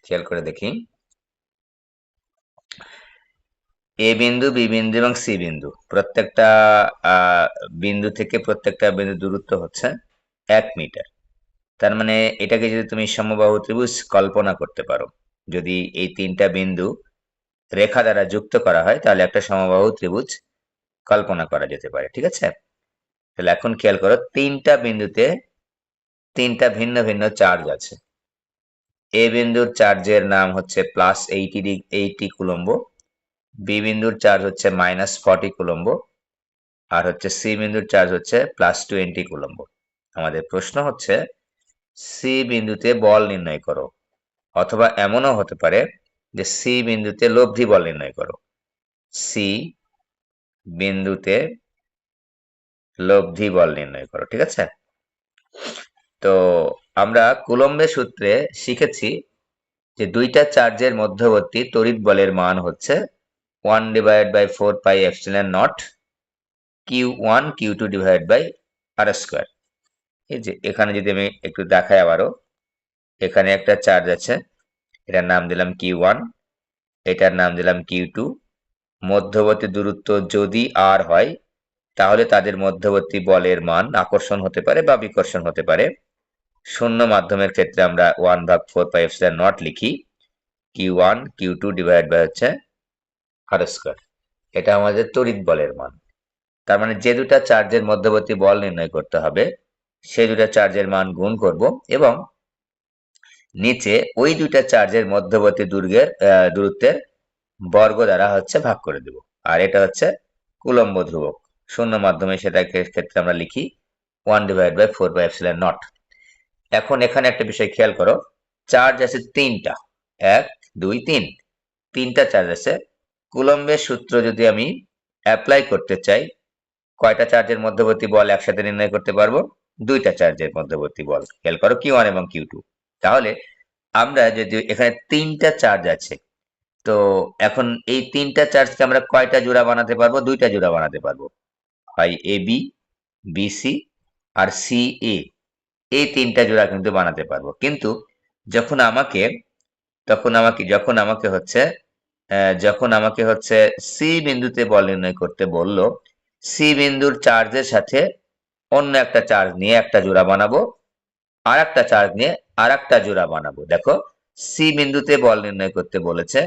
খেয়াল করে দেখি। এ বিন্দু, বি বিন্দু এবং সি বিন্দু প্রত্যেকটা বিন্দু থেকে প্রত্যেকটা বিন্দু দূরত্ব হচ্ছে 1 মিটার। তার মানে এটাকে যদি তুমি সমবাহু ত্রিভুজ কল্পনা করতে পারো, যদি এই তিনটা বিন্দু রেখা দ্বারা যুক্ত করা হয় তাহলে একটা সমবাহু ত্রিভুজ কল্পনা করা যেতে পারে। ঠিক আছে, তাহলে এখন খেয়াল করো, তিনটা বিন্দুতে তিনটা ভিন্ন ভিন্ন চার্জ আছে। এ বিন্দুর চার্জের নাম হচ্ছে +80 কুলম্ব, বি বিন্দুর চার্জ হচ্ছে -40 কুলম্ব, আর হচ্ছে সি বিন্দুর চার্জ হচ্ছে +20 কুলম্ব। আমাদের প্রশ্ন হচ্ছে সি বিন্দুতে বল নির্ণয় করো, অথবা এমনও হতে পারে যে সি বিন্দুতে লব্ধি বল নির্ণয় করো। সি বিন্দুতে লব্ধি বল নির্ণয় করো। ঠিক আছে, তো আমরা কুলম্বের সূত্রে শিখেছি যে দুইটা চার্জের মধ্যবর্তী তড়িৎ বলের মান হচ্ছে 1/4πε0 Q1 Q2 r²। এই যে এখানে যদি আমি একটু দেখাই আবারও, এখানে একটা চার্জ আছে, এটার নাম দিলাম Q1, এটার নাম দিলাম Q2। মধ্যবর্তী দূরত্ব যদি r হয় তাহলে তাদের মধ্যবর্তী বলের মান আকর্ষণ হতে পারে বা বিকর্ষণ হতে পারে। শূন্য মাধ্যমের ক্ষেত্রে আমরা 1/4πε0 লিখি, Q1 Q2 হচ্ছে r²। এটা আমাদের তড়িৎ বলের মান। তার মানে যে দুটা চার্জের মধ্যবর্তী বল নির্ণয় করতে হবে সেই দুটা চার্জের মান গুণ করব এবং নিচে ওই দুইটা চার্জের মধ্যবর্তী দূরত্বের বর্গ দ্বারা হচ্ছে ভাগ করে দেব। আর এটা হচ্ছে কুলম্ব ধ্রুবক। শূন্য মাধ্যমে সেটাকে ক্ষেত্রে আমরা লিখি 1/4πε0। এখন এখানে একটা বিষয় খেয়াল করো, চার্জ আছে তিনটা, 1 2 3, তিনটা চার্জ আছে। কুলম্বের সূত্র যদি আমি অ্যাপ্লাই করতে চাই, কয়টা চার্জের মধ্যবর্তী বল একসাথে নির্ণয় করতে পারবো? দুইটা চার্জের মধ্যবর্তী বল। খেয়াল করো, Q1 এবং Q2। তাহলে আমরা যদি এখানে তিনটা চার্জ আছে, তো এখন এই তিনটা চার্জকে আমরা কয়টা জোড়া বানাতে পারবো? দুইটা জোড়া বানাতে পারবো, হয় AB, BC আর CA। এই তিনটা জোড়া কিন্তু বানাতে পারবো। কিন্তু যখন আমাকে যখন আমাকে হচ্ছে সি বিন্দুতে বল নির্ণয় করতে বললো, সি বিন্দুর চার্জের সাথে অন্য একটা চার্জ নিয়ে একটা জোড়া বানাবো, আর একটা চার্জ নিয়ে আর একটা জোড়া বানাবো। দেখো, সি বিন্দুতে বল নির্ণয় করতে বলেছে,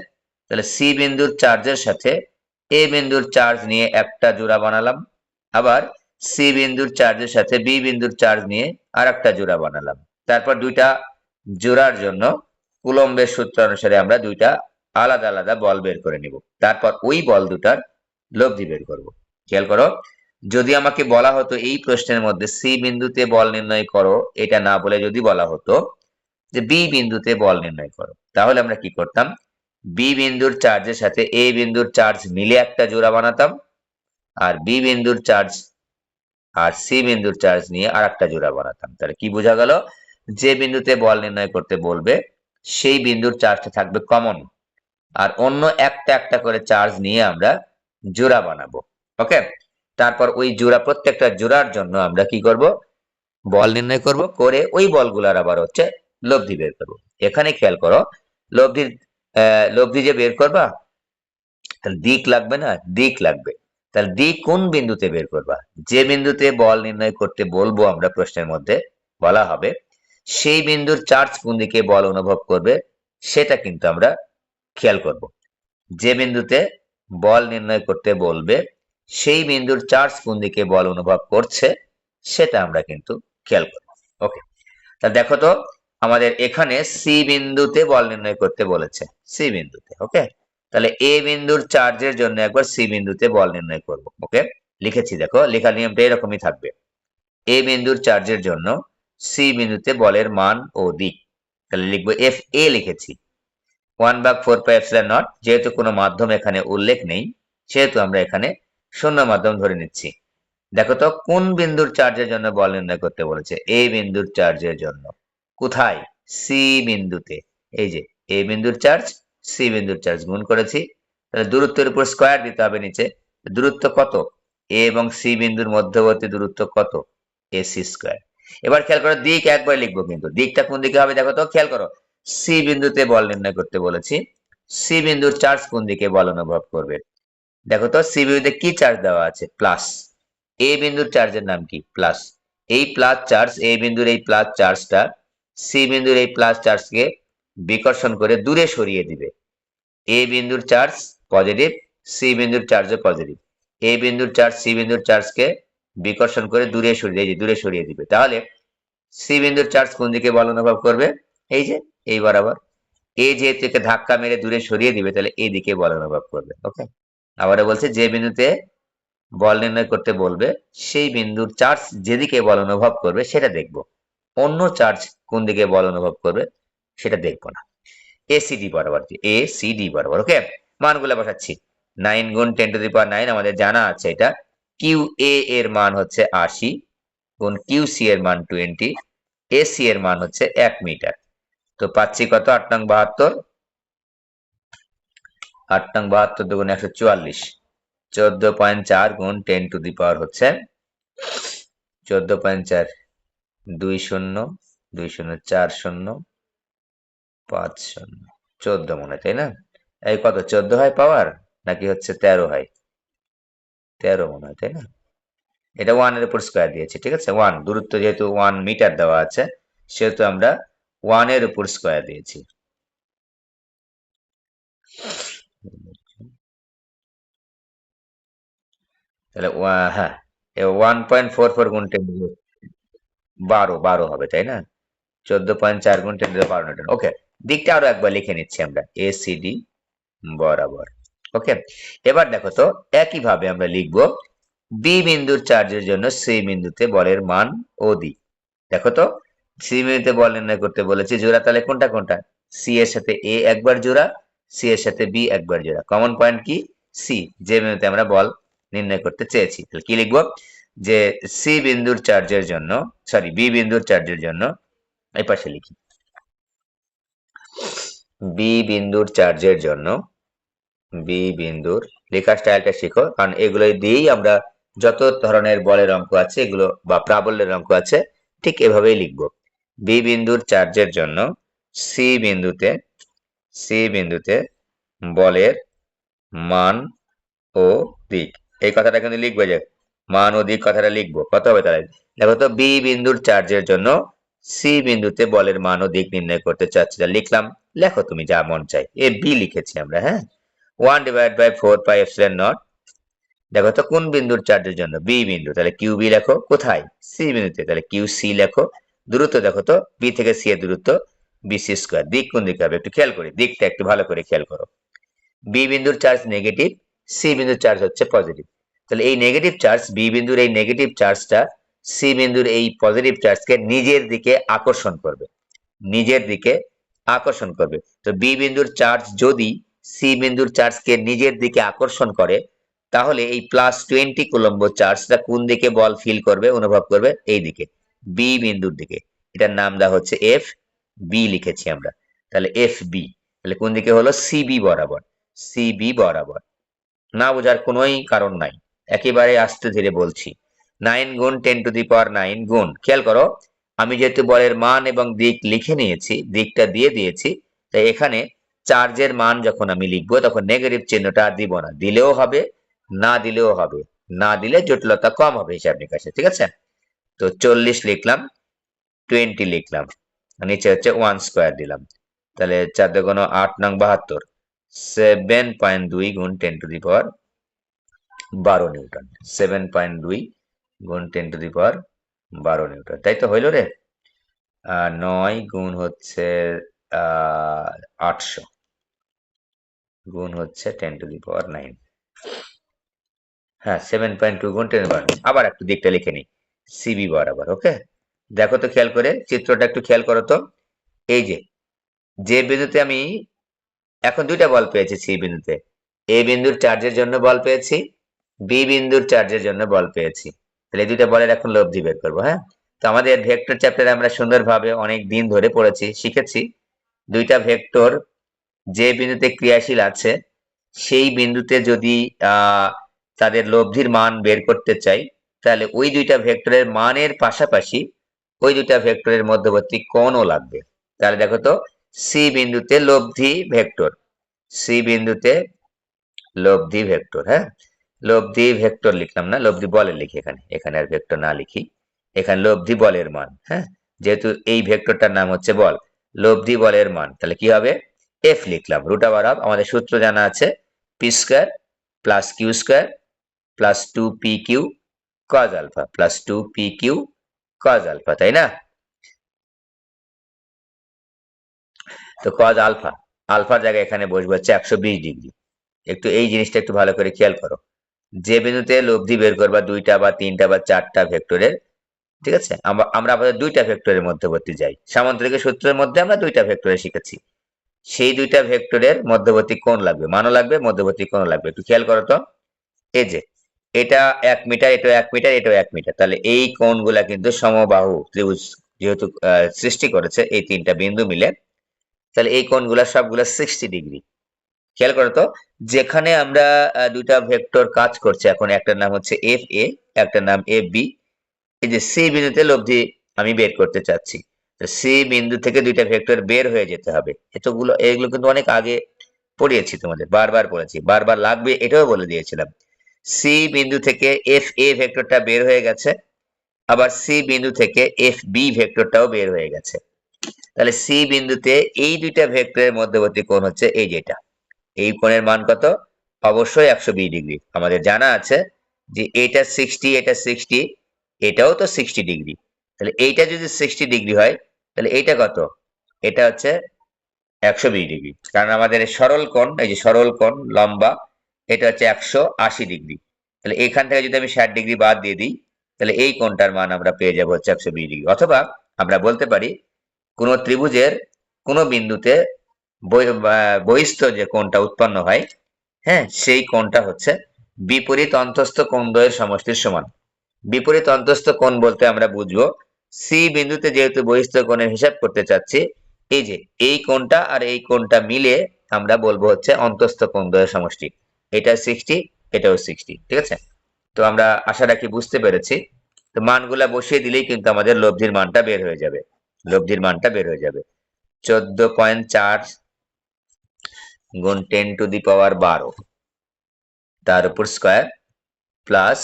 তাহলে সি বিন্দুর চার্জের সাথে এ বিন্দুর চার্জ নিয়ে একটা জোড়া বানালাম, আবার সি বিন্দুর চার্জের সাথে বি বিন্দুর চার্জ নিয়ে আর একটা জোড়া বানালাম। তারপর দুইটা জোড়ার জন্য কুলম্বের সূত্র অনুসারে আমরা দুইটা আলাদা আলাদা বল বের করে নিব। তারপর ওই বল দুটার লব্ধি বের করব। খেয়াল করো, যদি আমাকে বলা হতো এই প্রশ্নের মধ্যে সি বিন্দুতে বল নির্ণয় করো, এটা না বলে যদি বলা হতো যে বি বিন্দুতে বল নির্ণয় করো, তাহলে আমরা কি করতাম? বি বিন্দুর চার্জের সাথে এ বিন্দুর চার্জ মিলে একটা জোড়া বানাতাম, আর বি বিন্দুর চার্জ আর সি বিন্দুর চার্জ নিয়ে আর একটা জোড়া বানাতাম। তাহলে কি বোঝা গেল? যে বিন্দুতে বল নির্ণয় করতে বলবে সেই বিন্দুর চার্জটা থাকবে কমন, আর অন্য একটা একটা করে চার্জ নিয়ে আমরা জোড়া বানাবো। ওকে, তারপর ওই জোড়া, প্রত্যেকটা জোড়ার জন্য আমরা কি করব? বল নির্ণয় করব, করে ওই বলগুলার আবার হচ্ছে লব্ধি বের করব। এখানে খেয়াল করো, লব্ধির লব্ধি যে বের করবা, তাহলে দিক লাগবে না? দিক লাগবে। তাহলে দিক কোন বিন্দুতে বের করবা? যে বিন্দুতে বল নির্ণয় করতে বলবো আমরা, প্রশ্নের মধ্যে বলা হবে সেই বিন্দুর চার্জ কোন দিকে বল অনুভব করবে সেটা কিন্তু আমরা খেয়াল করব। যে বিন্দুতে বল নির্ণয় করতে বলবে সেই বিন্দুর চার্জ কোন দিকে বল অনুভব করছে সেটা আমরা কিন্তু খেয়াল করব। ওকে, তা দেখো তো, আমাদের এখানে সি বিন্দুতে বল নির্ণয় করতে বলেছে, সি বিন্দুতে। ওকে, তাহলে এ বিন্দুর চার্জের জন্য একবার সি বিন্দুতে বল নির্ণয় করব। ওকে, লিখেছি, দেখো লেখার নিয়মটা এরকমই থাকবে। এ বিন্দুর চার্জের জন্য সি বিন্দুতে বলের মান ও দিক, তাহলে লিখবো FA, লিখেছি 1/4πε0। যেহেতু কোনো মাধ্যম এখানে উল্লেখ নেই সেহেতু আমরা এখানে শূন্য মাধ্যম ধরে নিচ্ছি। দেখো তো, কোন বিন্দুর চার্জের জন্য বল নির্ণয় করতে বলেছে? এ বিন্দুর চার্জের জন্য। কোথায়? সি বিন্দুতে। এই যে এ বিন্দুর চার্জ, সি বিন্দুর চার্জ গুণ করেছি, তাহলে দূরত্বের উপর স্কয়ার দিতে হবে নিচে। দূরত্ব কত? এ এবং সি বিন্দুর মধ্যবর্তী দূরত্ব কত? AC²। এবার খেয়াল করো, দিক একবার লিখবো, কিন্তু দিকটা কোন দিকে হবে দেখো তো, খেয়াল করো। সি বিন্দুতে বল নির্ণয় করতে বলেছি, সি বিন্দুর চার্জ কোন দিকে বল অনুভব করবে। দেখো তো সি বিন্দুতে কি চার্জ দেওয়া আছে, প্লাস। এ বিন্দুর চার্জের নাম কি, প্লাস। এই প্লাস চার্জ, এ বিন্দুর এই প্লাস চার্জটা সি বিন্দুর এই প্লাস চার্জকে বিকর্ষণ করে দূরে সরিয়ে দিবে। এ বিন্দুর চার্জ পজিটিভ, সি বিন্দুর চার্জও পজিটিভ। এ বিন্দুর চার্জ সি বিন্দুর চার্জকে বিকর্ষণ করে দূরে সরিয়ে দিবে। তাহলে সি বিন্দুর চার্জ কোন দিকে বল অনুভব করবে, এই যে এই বরাবর। এ যেহেতু একে ধাক্কা মেরে দূরে সরিয়ে দিবে, তাহলে এই দিকে বল অনুভব করবে। ওকে, আবারও বলছে যে বিন্দুতে বল নির্ণয় করতে বলবে সেই বিন্দুর চার্জ যেদিকে বল অনুভব করবে সেটা দেখবো, অন্য চার্জ কোন দিকে বল অনুভব করবে সেটা দেখবো না। এসিডি বরাবর, এসিডি বরাবর। ওকে, মানগুলো বসাচ্ছি। 9 গুণ 10⁹ আমাদের জানা আছে এটা। কিউ এ এর মান হচ্ছে 80 গুণ কিউ সি এর মান 20, এসি এর মান হচ্ছে 1 মিটার। তো পাচ্ছি কত, 8 নং 72, 8 নং 72 দুগুণ 144, 14.4 গুণ 10⁻, হচ্ছে 14.4, 20 20 40 50, 14 মনে হয়, তাই না? এই কত 14 হয় পাওয়ার, নাকি হচ্ছে 13 হয়? 13 মনে হয়, তাই না? এটা 1 এর উপর স্কয়ার দিয়েছি, ঠিক আছে। 1 দূরত্ব যেহেতু 1 মিটার দেওয়া আছে, সেহেতু আমরা 1 এর উপর স্কয়ার দিয়েছি। তাহলে হ্যাঁ, 1.44 গুণ 10, 12 হবে, তাই না? 14.4 গুণ 10⁻, নিউটন। ওকে, দিকটা আরো একবার লিখে নিচ্ছি আমরা, এসিডি বরাবর। ওকে, এবার দেখো তো একইভাবে আমরা লিখবো বি বিন্দুর চার্জের জন্য সি বিন্দুতে বলের মান ও দিক। দেখো তো সি বিন্দুতে বল নির্ণয় করতে বলেছি, জোড়া তাহলে কোনটা কোনটা, সি এর সাথে এ একবার জোড়া, সি এর সাথে বি একবার জোড়া। কমন পয়েন্ট কি, সি, যে বিন্দুতে আমরা বল নির্ণয় করতে চেয়েছি। তাহলে কি লিখবো, যে সি বিন্দুর চার্জের জন্য, সরি বি বিন্দুর চার্জের জন্য, এই পাশে লিখি, বি বিন্দুর চার্জের জন্য, বি বিন্দুর লেখার স্টাইলটা শিখো, কারণ এগুলো দিয়েই আমরা যত ধরনের বলের অঙ্ক আছে এগুলো বা প্রাবল্যের অঙ্ক আছে ঠিক এভাবেই লিখব। বি বিন্দুর চার্জের জন্য সি বিন্দুতে, সি বিন্দুতে বলের মান ও দিক, এই কথাটা কিন্তু লিখবে, যে মান ও দিক কথাটা লিখবো, কত হবে তাহলে। দেখো তো বি বিন্দুর চার্জের জন্য সি বিন্দুতে বলের মান ও দিক নির্ণয় করতে চাচ্ছি, লিখলাম। লেখো তুমি যা মন চাই, এ বি লিখেছি আমরা, হ্যাঁ। 1/4πε0। দেখো তো কোন বিন্দুর চার্জের জন্য, বি বিন্দু, তাহলে কিউ বি লেখো। কোথায়, সি বিন্দুতে, তাহলে কিউ সি লেখো। দূরত্ব দেখো তো বি থেকে সি এর দূরত্ব বিসি স্কয়ার। দিক কোন দিকে হবে একটু খেয়াল করি, দিকটা একটু ভালো করে খেয়াল করো। বি বিন্দুর চার্জ নেগেটিভ, সি বিন্দুর চার্জ হচ্ছে পজিটিভ। তাহলে এই নেগেটিভ চার্জ, বি বিন্দুর এই নেগেটিভ চার্জটা সি বিন্দুর এই পজিটিভ চার্জকে নিজের দিকে আকর্ষণ করবে, নিজের দিকে আকর্ষণ করবে। তো বি বিন্দুর চার্জ যদি সি বিন্দুর চার্জকে নিজের দিকে আকর্ষণ করে, তাহলে এই +20 কুলম্ব চার্জটা কোন দিকে বল ফিল করবে, অনুভব করবে, এই দিকে, বি বিন্দুর দিকে। এটার নাম দেওয়া হচ্ছে এফ বি, লিখেছি আমরা। তাহলে এফ বি, তাহলে কোন দিকে হলো, সিবি বরাবর, সিবি বরাবর। না বোঝার কোনোই কারণ নাই, একেবারে আস্তে ধীরে বলছি। 9 গুণ 10⁹ গুণ, খেয়াল করো, আমি যেহেতু বলের মান এবং দিক লিখে নিয়েছি, দিকটা দিয়ে দিয়েছি, তাই এখানে চার্জের মান যখন আমি লিখবো তখন নেগেটিভ চিহ্নটা আর দিব না, দিলেও হবে না দিলেও হবে, না দিলে জটিলতা কম হবে হিসাব নিকাশে, ঠিক আছে। তো 40 লিখলাম, 20 লিখলাম, নিচে হচ্ছে 1 স্কয়ার দিলাম। তাহলে 4 দুগুণ 8 নং 72, 7.2 গুণ 10⁻12 নিউটন, 7.2 গুণ 10⁻12 নিউটন, তাই তো হইল রে। 9 গুণ হচ্ছে 800 গুণ হচ্ছে 10⁹9, হ্যাঁ 7.2 গুণ 10⁻, আবার একটু দিকটা লিখে নিই, সিবি বরাবর। ওকে, দেখো তো খেয়াল করে চিত্রটা একটু খেয়াল করো তো, এই যে যে বিন্দুতে আমি এখন দুইটা বল পেয়েছি, সি বিন্দুতে এ বিন্দুর চার্জের জন্য বল পেয়েছি, বি বিন্দুর চার্জের জন্য বল পেয়েছি। তাহলে এই দুইটা বলের এখন লব্ধি বের করবো, হ্যাঁ। তো আমাদের ভেক্টর চ্যাপ্টারে আমরা সুন্দরভাবে অনেক দিন ধরে পড়েছি, শিখেছি দুইটা ভেক্টর যে বিন্দুতে ক্রিয়াশীল আছে সেই বিন্দুতে যদি তাদের লব্ধির মান বের করতে চাই, তাহলে ওই দুইটা ভেক্টরের মানের পাশাপাশি ওই দুইটা ভেক্টরের মধ্যবর্তী কোণও লাগবে। তাহলে দেখো তো সি বিন্দুতে লব্ধি ভেক্টর, সি বিন্দুতে লব্ধি ভেক্টর, হ্যাঁ লব্ধি ভেক্টর লিখলাম না, লব্ধি বলের লিখি, এখানে এখানে আর ভেক্টর না লিখি, এখানে লব্ধি বলের মান, হ্যাঁ যেহেতু এই ভেক্টরটার নাম হচ্ছে বল, লব্ধি বলের মান, তাহলে কি হবে এফ লিখলাম, রুট ওভার অফ আমাদের সূত্র জানা আছে P square plus Q square plus 2pq cos alpha plus 2pq cos alpha, তাই না? তো cos আলফা, আলফার জায়গায় এখানে বসবে হচ্ছে 120 ডিগ্রি। একটু এই জিনিসটা একটু ভালো করে খেয়াল করো, যে বিন্দুতে লব্ধি বের করবা দুইটা বা তিনটা বা চারটা ভেক্টরের, ঠিক আছে, আমরা আমাদের দুইটা ভেক্টরের মধ্যবর্তী যাই, সামান্তরিকের সূত্রের মধ্যে আমরা দুইটা ভেক্টরে শিখেছি, সেই দুইটা ভেক্টরের মধ্যবর্তী কোণ লাগবে, মানও লাগবে, মধ্যবর্তী কোণ লাগবে, একটু খেয়াল করো তো, এই যে এটা 1 মিটার, এটাও 1 মিটার, এটাও 1 মিটার, তাহলে এই কোণগুলা কিন্তু সমবাহু ত্রিভুজ যেহেতু সৃষ্টি করেছে এই তিনটা বিন্দু মিলে, তাহলে এই কোণগুলা সবগুলা 60 ডিগ্রি। খেয়াল করো তো, যেখানে আমরা দুইটা ভেক্টর কাজ করছে এখন, একটার নাম হচ্ছে এফ এ, একটার নাম এফ বি, এই যে সি বিন্দুতে লব্ধি আমি বের করতে চাচ্ছি, সি বিন্দু থেকে দুইটা ভেক্টর বের হয়ে যেতে হবে, এগুলো কিন্তু অনেক আগে পড়িয়েছি, তোমাদের বারবার পড়েছি, বারবার লাগবে এটাও বলে দিয়েছিলাম। সি বিন্দু থেকে এফ এ ভেক্টরটা বের হয়ে গেছে, আবার সি বিন্দু থেকে এফ বি ভেক্টরটাও বের হয়ে গেছে, তাহলে সি বিন্দুতে এই দুইটা ভেক্টরের মধ্যবর্তী কোণ হচ্ছে এই যেটা, এই কোণের মান কত, অবশ্যই 120 ডিগ্রি, আমাদের জানা আছে যে এটা 60, এটা 60, এটাও তো 60 ডিগ্রি, তাহলে এইটা যদি 60 ডিগ্রি হয় তাহলে এইটা কত, এটা হচ্ছে 120 ডিগ্রি, কারণ আমাদের সরল কোণ, এই যে সরল কোণ লম্বা, এটা হচ্ছে 180 ডিগ্রি, তাহলে এখান থেকে যদি আমি 60 ডিগ্রি বাদ দিয়ে দিই তাহলে এই কোণটার মান আমরা পেয়ে যাবো হচ্ছে 120 ডিগ্রি। অথবা আমরা বলতে পারি কোন ত্রিভুজের কোন বিন্দুতে বহিস্থ যে কোণটা উৎপন্ন হয়, হ্যাঁ সেই কোণটা হচ্ছে বিপরীত অন্তস্থ কোণদ্বয়ের সমষ্টির সমান। বিপরীত অন্তস্থ কোণ বলতে আমরা বুঝবো সি বিন্দুতে যেহেতু বহিস্থ কোণের হিসাব করতে চাচ্ছি, এই যে এই কোণটা আর এই কোণটা মিলে আমরা বলবো হচ্ছে অন্তস্থ কোণদ্বয়ের সমষ্টি, এটা 60, এটাও 60, ঠিক আছে? তো আমরা আশা রাখি বুঝতে পেরেছি। তো মানগুলা বসিয়ে দিলেই কিন্তু আমাদের লব্ধির মানটা বের হয়ে যাবে, লব্ধির মানটা বের হয়ে যাবে 14.4 গুণ 10⁻12 তার উপর স্কয়ার প্লাস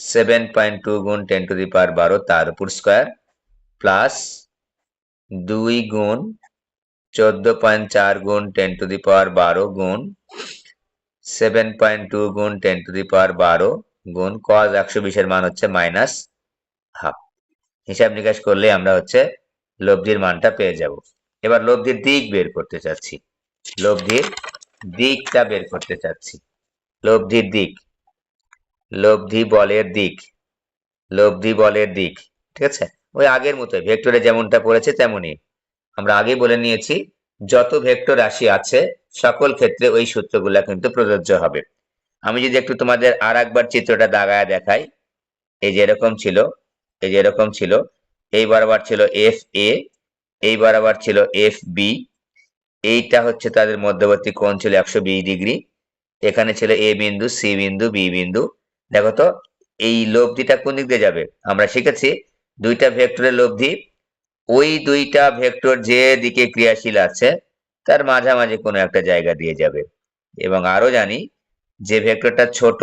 7.2 গুণ 10⁻12 তার উপর স্কয়ার প্লাস 2 গুণ 14.4 গুণ 10⁻12 গুণ 7.2 গুণ 10⁻12 গুণ cos 120 এর মান হচ্ছে মাইনাস হাফ। হিসাব নিকাশ করলে আমরা হচ্ছে লব্ধির মানটা পেয়ে যাব। এবার লব্ধির দিক বের করতে চাচ্ছি, লব্ধির দিকটা বের করতে চাচ্ছি, লব্ধির দিক, লব্ধি বলের দিক, লব্ধি বলের দিক, ঠিক আছে? ওই আগের মতো ভেক্টরে যেমনটা পড়েছে তেমনই, আমরা আগে বলে নিয়েছি যত ভেক্টর রাশি আছে সকল ক্ষেত্রে ওই সূত্রগুলা কিন্তু প্রযোজ্য হবে। আমি যদি একটু তোমাদের আর একবার চিত্রটা দাগায় দেখাই, এই যে এরকম ছিল, এই যে এরকম ছিল, এই বরাবর ছিল এফ এ, এই বরাবর ছিল এফ বি, এইটা হচ্ছে তাদের মধ্যবর্তী কোণ ছিল 120 ডিগ্রি, এখানে ছিল এ বিন্দু, সি বিন্দু, বি বিন্দু, দেখো তো এই লব্ধিটা কোন দিক দিয়ে যাবে, আমরা শিখেছি দুইটা ভেক্টরের লব্ধি ওই দুইটা ভেক্টর যে দিকে ক্রিয়াশীল আছে তার মাঝামাঝি কোনো একটা জায়গা দিয়ে যাবে, এবং আরো জানি যে ভেক্টরটা ছোট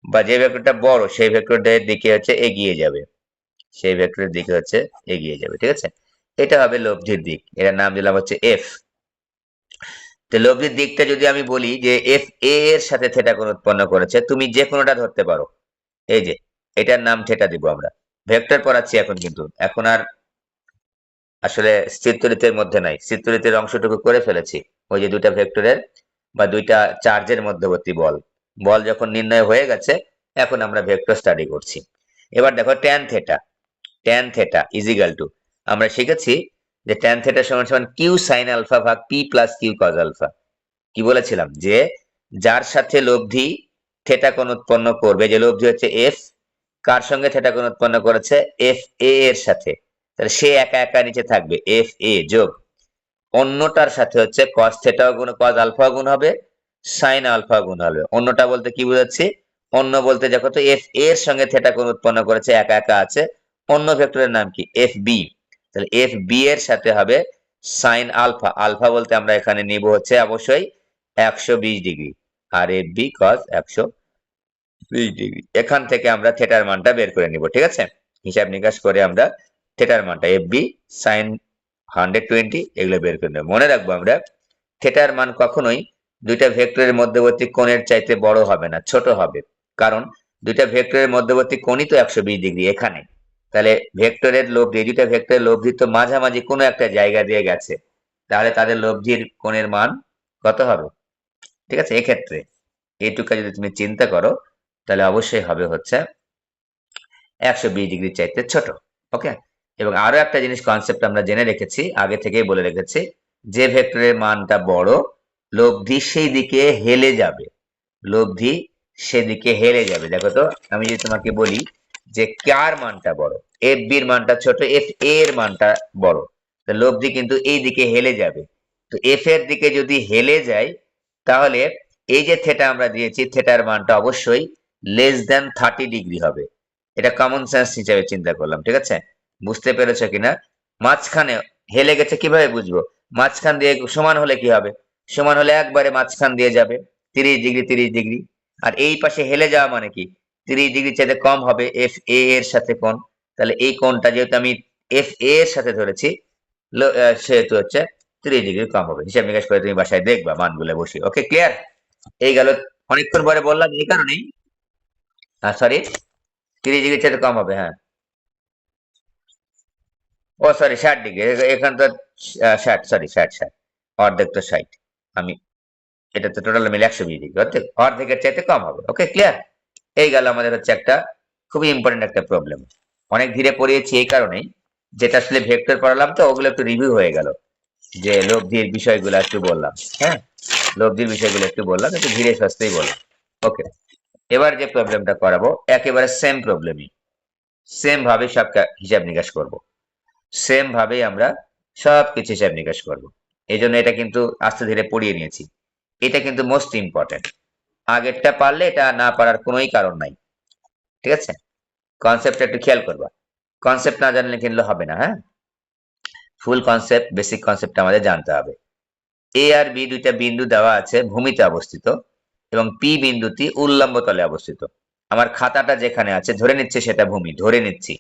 বা যে ভেক্টরটা বড় সেই ভেক্টরের দিকে হচ্ছে এগিয়ে যাবে, সেই ভেক্টরের দিকে হচ্ছে এগিয়ে যাবে, ঠিক আছে? এটা হবে লব্ধির দিক, এটার নাম দিলাম হচ্ছে এফ। তো লব্ধির দিকটা যদি আমি বলি যে এফ এ এর সাথে থেটা কোণ উৎপন্ন করেছে, তুমি যে কোনোটা ধরতে পারো, এই যে এটার নাম থেটা দিব আমরা, ভেক্টর পড়াচ্ছি এখন, কিন্তু এখন আর আসলে চিত্ররিতের মধ্যে নাই, চিত্ররিতের অংশটুকু করে ফেলেছি, ওই যে দুইটা ভেক্টরের বা দুইটা চার্জের মধ্যবর্তী বল, বল যখন নির্ণয় হয়ে গেছে এখন আমরা ভেক্টর স্টাডি করছি। এবার দেখো tan theta, tan theta is equal to, আমরা শিখেছি যে ট্যান থেটা সমান সমান কিউ সাইন আলফা ভাগ P plus Q cos alpha. কি বলেছিলাম যে যার সাথে লব্ধি থেটা কোণ উৎপন্ন করবে, যে লব্ধি হচ্ছে এফ, কার সঙ্গে থেটা কোণ উৎপন্ন করেছে, এফ এ এর সাথে, তাহলে সে একা একা নিচে থাকবে এফ এ যোগ অন্যটার সাথে হচ্ছে cos থেটা গুণ cos আলফা গুণ হবে, sin আলফা গুণ হবে। অন্যটা বলতে কি বোঝাচ্ছি, অন্য বলতে দেখো তো এফ এর সঙ্গে থেটা কোণ উৎপন্ন করেছে একা একা আছে, অন্য ভেক্টরের নাম কি এফ বি, তাহলে এফ বি এর সাথে হবে সাইন আলফা, আলফা বলতে আমরা এখানে নিব হচ্ছে অবশ্যই 120 ডিগ্রি, আর এফ বি কস 120 ডিগ্রি। এখান থেকে আমরা থেটার মানটা বের করে নিব, ঠিক আছে? হিসাব নিকাশ করে আমরা থেটার মানটা এফ বি সাইন 120 এগুলো বের করে নেব। মনে রাখবো আমরা থেটার মান কখনোই দুইটা ভেক্টরের মধ্যবর্তী কোণের চাইতে বড় হবে না, ছোট হবে। কারণ দুইটা ভেক্টরের মধ্যবর্তী কোণই তো 120 ডিগ্রি এখানে। তাহলে ভেক্টরের লব্ধি, এই দুইটা ভেক্টরের লব্ধি তো মাঝামাঝি কোনো একটা জায়গা দিয়ে গেছে, তাহলে তাদের লব্ধির কোণের মান কত হবে? ঠিক আছে, এক্ষেত্রে এইটুকু যদি তুমি চিন্তা করো তাহলে অবশ্যই হবে হচ্ছে 120 ডিগ্রির চাইতে ছোট। ওকে, এবং আরো একটা জিনিস কনসেপ্ট আমরা জেনে রেখেছি, আগে থেকেই বলে রেখেছি, যে ভেক্টরের মানটা বড় লব্ধি সেই দিকে হেলে যাবে, লব্ধি সেদিকে হেলে যাবে। দেখো তো, আমি যদি তোমাকে বলি যে কার মানটা বড়, এফ বির মানটা ছোট, এফ এ এর মানটা বড়, তো লব্ধি কিন্তু এই দিকে হেলে যাবে। তো এফ এর দিকে যদি হেলে যায় তাহলে এই যে থেটা আমরা দিয়েছি, থেটার মানটা অবশ্যই লেস দেন 30 ডিগ্রি হবে। এটা কমন সেন্স হিসেবে চিন্তা করলাম, ঠিক আছে? বুঝতে পেরেছো কিনা? মাঝখানে হেলে গেছে কিভাবে বুঝবো? মাঝখান দিয়ে সমান হলে কি হবে? সমান হলে একবারে মাঝখান দিয়ে যাবে 30 ডিগ্রি 30 ডিগ্রি। আর এই পাশে হেলে যাওয়া মানে কি? 30 ডিগ্রি চাইতে কম হবে এফ এ এর সাথে কোণ। তাহলে এই কোণটা যেহেতু আমি এফ এ এর সাথে ধরেছি, সেহেতু হচ্ছে 30 ডিগ্রি কম হবে। হিসাব নিকাশ করে তুমি বাসায় দেখবা মানগুলো বসে। ওকে, ক্লিয়ার? এই গেল। অনেকক্ষণ পরে বললাম এই কারণেই, সরি, 30 ডিগ্রি চাইতে কম হবে, হ্যাঁ। ও সরি, 60 ডিগ্রি, এখানে তো 60, সরি 60, অর্ধেক তো 60। আমি এটা তো টোটাল মিলে 120 ডিগ্রি, অর্ধেক, অর্ধেকের চাইতে কম হবে। ওকে, ক্লিয়ার? এই গেল আমাদের হচ্ছে একটা খুবই ইম্পর্টেন্ট একটা প্রবলেম। অনেক ধীরে পড়িয়েছি এই কারণেই, যেটা আসলে ভেক্টর পড়ালাম তো ওগুলো একটু রিভিউ হয়ে গেল, যে লব্ধির বিষয়গুলো একটু বললাম, হ্যাঁ, লব্ধির বিষয়গুলো একটু বললাম, একটু ধীরে সুস্থেই বললাম। ওকে, এবার যে প্রবলেমটা করাবো একেবারে সেম প্রবলেমই, সেম ভাবে সব হিসাব নিকাশ করব, সেম ভাবেই আমরা সবকিছু হিসাব নিকাশ করব। এই জন্য এটা কিন্তু আস্তে ধীরে পড়িয়ে নিয়েছি। এটা কিন্তু মোস্ট ইম্পর্টেন্ট, আগেরটা পারলে এটা না পারার কোনোই কারণ নাই, ঠিক আছে? কনসেপ্টটা একটু খেয়াল করবা, কনসেপ্ট না জানলে কিন্তু হবে না, হ্যাঁ। ফুল কনসেপ্ট, বেসিক কনসেপ্ট আমাদের জানতে হবে। এ আর বি দুইটা বিন্দু দেওয়া আছে ভূমিতে অবস্থিত, এবং পি বিন্দুটি উল্লম্ব তলে অবস্থিত। আমার খাতাটা যেখানে আছে ধরে নিচ্ছে সেটা ভূমি, ধরে নিচ্ছি।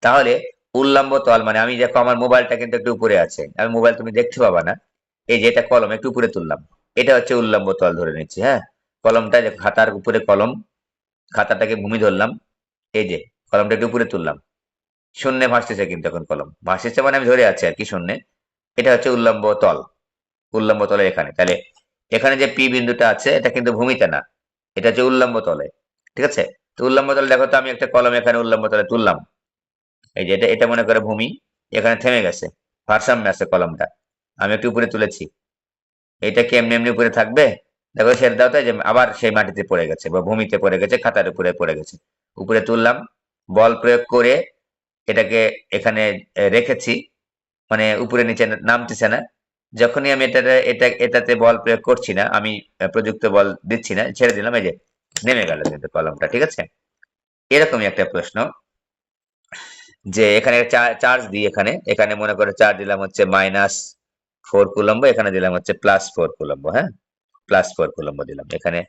তাহলে উল্লম্ব তল মানে, আমি দেখো আমার মোবাইলটা কিন্তু একটু উপরে আছে, আমি মোবাইল তুমি দেখতে পাবা না, এই যে এটা কলম একটু উপরে তুললাম, এটা হচ্ছে উল্লম্ব তল ধরে নিচ্ছি, হ্যাঁ। কলমটা খাতার উপরে কলম, খাতাটাকে ভূমি ধরলাম, এই যে কলমটা একটু উপরে তুললাম, শূন্যে ভাসতেছে, কিন্তু এখন কলম ভাসতেছে মানে আমি ধরে আছি আর কি শূন্যে। এটা হচ্ছে উল্লম্ব তল, উল্লম্ব তলে এখানে। তাহলে এখানে যে পি বিন্দুটা আছে এটা কিন্তু ভূমিতে না, এটা হচ্ছে উল্লম্ব তলে, ঠিক আছে? তো উল্লম্ব তলে দেখো তো, আমি একটা কলম এখানে উল্লম্ব তলে তুললাম, এই যে এটা এটা মনে করে ভূমি, এখানে থেমে গেছে, ভারসাম্যে আছে কলমটা, আমি একটু উপরে তুলেছি, এটা কি এমনি এমনি উপরে থাকবে? দেখো ছেড়ে দাও, তাই যে আবার সেই মাটিতে পড়ে গেছে বা ভূমিতে পড়ে গেছে, খাতার উপরে পড়ে গেছে। উপরে তুললাম, বল প্রয়োগ করে এটাকে এখানে রেখেছি, মানে উপরে নিচে নামতেছে না। যখনই আমি এটাতে বল প্রয়োগ করছি না, আমি প্রযুক্ত বল দিচ্ছি না, ছেড়ে দিলাম, এই যে নেমে গেল কিন্তু কলমটা, ঠিক আছে? এরকমই একটা প্রশ্ন, যে এখানে চার্জ দিই, এখানে এখানে মনে করে চার্জ দিলাম হচ্ছে -4 কুলম্ব, এখানে দিলাম হচ্ছে +4 কুলম্ব, হ্যাঁ, +4 কুলম্ব দিলাম, এখানে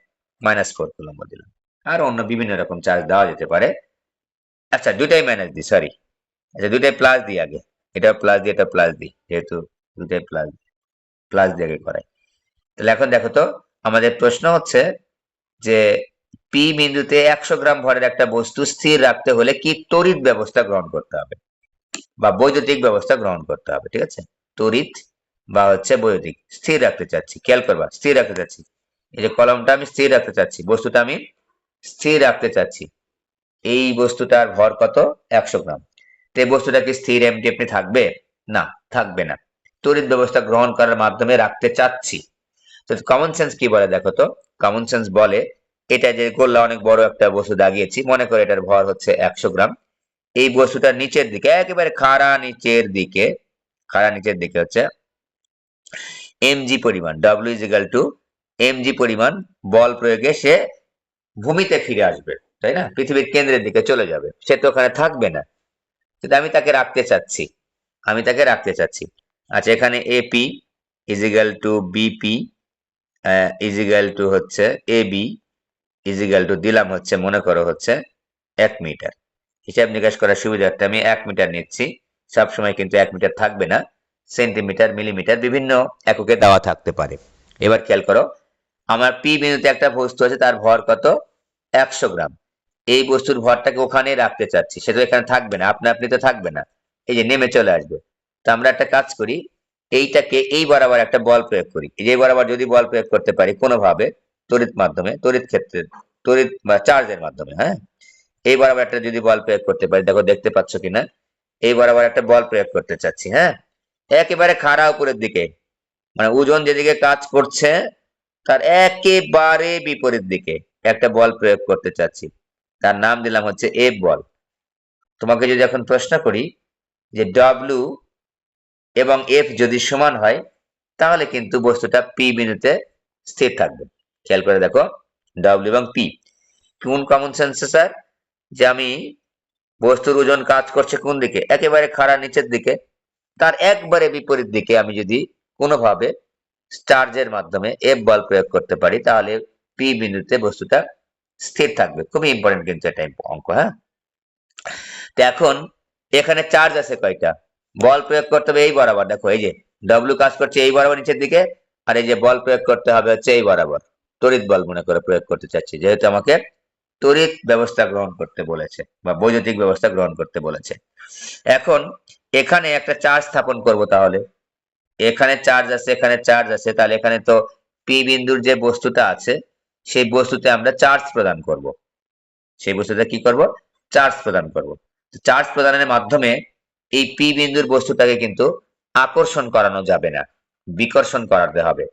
-4 কুলম্ব দিলাম। আর অন্য বিভিন্ন রকম চার্জ দেওয়া যেতে পারে। আচ্ছা, দুইটাই মাইনাস দিই, সরি, আচ্ছা দুইটাই প্লাস দিই আগে, এটা প্লাস দিই, এটা প্লাস দিই, যেহেতু দুইটাই প্লাস, প্লাস দিয়ে আগে করাই। তাহলে এখন দেখো তো, আমাদের প্রশ্ন হচ্ছে যে পি বিন্দুতে 100 গ্রাম ভরের একটা বস্তু স্থির রাখতে হলে কি তড়িৎ ব্যবস্থা গ্রহণ করতে হবে বা বৈদ্যুতিক ব্যবস্থা গ্রহণ করতে হবে, ঠিক আছে? তড়িৎ বা হচ্ছে বৈদ্যুতিক, স্থির রাখতে চাচ্ছি, খেয়াল করবা, স্থির রাখতে চাচ্ছি, এই যে কলমটা আমি স্থির রাখতে চাচ্ছি, বস্তুটা আমি স্থির রাখতে চাচ্ছি। এই বস্তুটার ভর কত? 100 গ্রাম। তো এই বস্তুটা কি স্থির এমনি এমনি থাকবে? না, থাকবে না। তড়িৎ ব্যবস্থা গ্রহণ করার মাধ্যমে রাখতে চাচ্ছি। তো কমন সেন্স কি বলে দেখো তো, কমন সেন্স বলে এটা যে গোল্লা অনেক বড় একটা বস্তু দাগিয়েছি, মনে করে এটার ভর হচ্ছে 100 গ্রাম। এই বস্তুটা নিচের দিকে, একেবারে খাড়া নিচের দিকে, খাড়া নিচের দিকে হচ্ছে mg পরিমাণ, w is equal to mg পরিমাণ বল প্রয়োগে সে ভূমিতে ফিরে আসবে, তাই না? পৃথিবীর কেন্দ্রের দিকে চলে যাবে, সে তো ওখানে থাকবে না, কিন্তু আমি তাকে রাখতে চাচ্ছি, আমি তাকে রাখতে চাচ্ছি। আচ্ছা, এখানে AP equal to BP equal to হচ্ছে এবি ইজিক্যাল টু দিলাম হচ্ছে মনে করো হচ্ছে 1 মিটার। হিসাব নিকাশ করার সুবিধার্থে আমি 1 মিটার নিচ্ছি। সবসময় কিন্তু 1 মিটার থাকবে না, সেন্টিমিটার মিলিমিটার বিভিন্ন এককে দেওয়া থাকতে পারে। এবার খেয়াল করো, আমার পি বিন্দুতে একটা বস্তু আছে, তার ভর কত? 100 গ্রাম। এই বস্তুর ভরটাকে ওখানে রাখতে চাচ্ছি, সেটা এখানে থাকবে না, আপনা আপনি তো থাকবে না, এই যে নেমে চলে আসবে। তো আমরা একটা কাজ করি, এইটাকে এই বরাবর একটা বল প্রয়োগ করি। এই বরাবর যদি বল প্রয়োগ করতে পারি কোনোভাবে, তড়িৎ মাধ্যমে, তড়িৎ ক্ষেত্রে, তড়িৎ বা চার্জের মাধ্যমে, হ্যাঁ, এই বরাবর একটা যদি বল প্রয়োগ করতে পারি, দেখো দেখতে পাচ্ছ কিনা, এই বরাবর একটা বল প্রয়োগ করতে চাচ্ছি, হ্যাঁ, একেবারে খাড়া উপরের দিকে, মানে ওজন যেদিকে কাজ করছে তার একেবারে বিপরীত দিকে একটা বল প্রয়োগ করতে চাচ্ছি, তার নাম দিলাম হচ্ছে এফ বল। তোমাকে যদি এখন প্রশ্ন করি যে ডব্লিউ এবং এফ যদি সমান হয়, তাহলে কিন্তু বস্তুটা পি বিন্দুতে স্থির থাকবে। খেয়াল করে দেখো, ডব্লিউ এবং পি কোন কমন সেন্সে স্যার, যে আমি বস্তুর ওজন কাজ করছে কোন দিকে? একেবারে খাড়া নিচের দিকে, তার একবারে বিপরীত দিকে আমি যদি কোনোভাবে চার্জের মাধ্যমে এফ বল প্রয়োগ করতে পারি, তাহলে পি বিন্দুতে বস্তুটা স্থির থাকবে। খুবই ইম্পর্টেন্ট কিন্তু এটা অঙ্ক, হ্যাঁ। তো এখন এখানে চার্জ আছে কয়টা? বল প্রয়োগ করতে হবে এই বরাবর, দেখো এই যে ডব্লিউ কাজ করছে এই বরাবর নিচের দিকে, আর এই যে বল প্রয়োগ করতে হবে হচ্ছে এই বরাবর, তড়িৎ বল মনে করে প্রয়োগ করতে চাচ্ছি, যেহেতু আমাকে তড়িৎ ব্যবস্থা গ্রহণ করতে বলেছে বা বৈদ্যুতিক ব্যবস্থা গ্রহণ করতে বলেছে। এখন এখানে একটা চার্জ স্থাপন করব, তাহলে এখানে চার্জ আছে, এখানে চার্জ আছে, তাহলে এখানে তো পি বিন্দুর যে বস্তুটা আছে সেই বস্তুতে আমরা চার্জ প্রদান করব। সেই বস্তুতে কি করব? চার্জ প্রদান করব। চার্জ প্রদানের মাধ্যমে এই পি বিন্দুর বস্তুটাকে কিন্তু আকর্ষণ করানো যাবে না, বিকর্ষণ করাতে হবে।